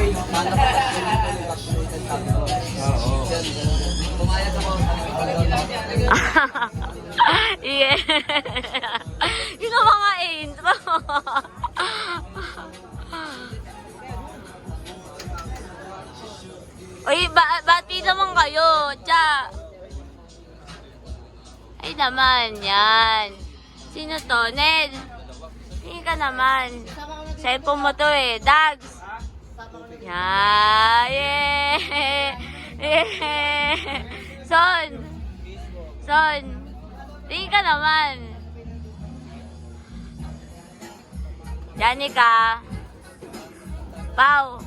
Paano ko vaccinated sabi ko. Oo. Pumayag ako. Yeah. Yun ang mga intro. Uy, bati naman kayo. Tsa. Ay naman, yan. Sino to? Ned. Hindi ka naman. Cellphone mo to eh. Dags. Yeah. Son. Son. Hindi ka naman. Janica. Pau.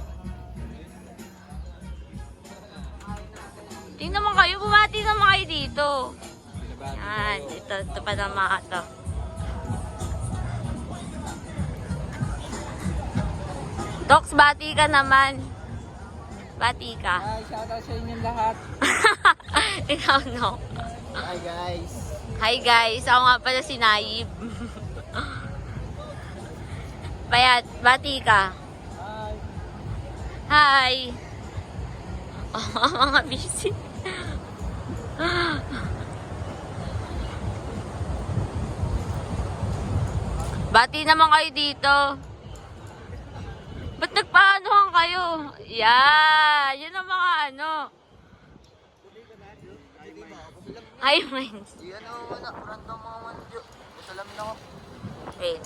Tingnan naman kayo. Bumati naman kayo dito. Yan. Ito pa naman ito. Docs, bati ka naman. Bati ka. Hi, shoutout sa inyong lahat. Ikaw, no. Hi guys. Hi, guys. Ako nga pala si Naib. Payat, bati ka. Hi. Hi. Oh, mga busy. Bati naman kayo dito. Ba't nagpaanohan kayo? Yeah, yun ang mga ano. Hi, friends. Yan o, random mga manjo. Masalamin ako. Wait.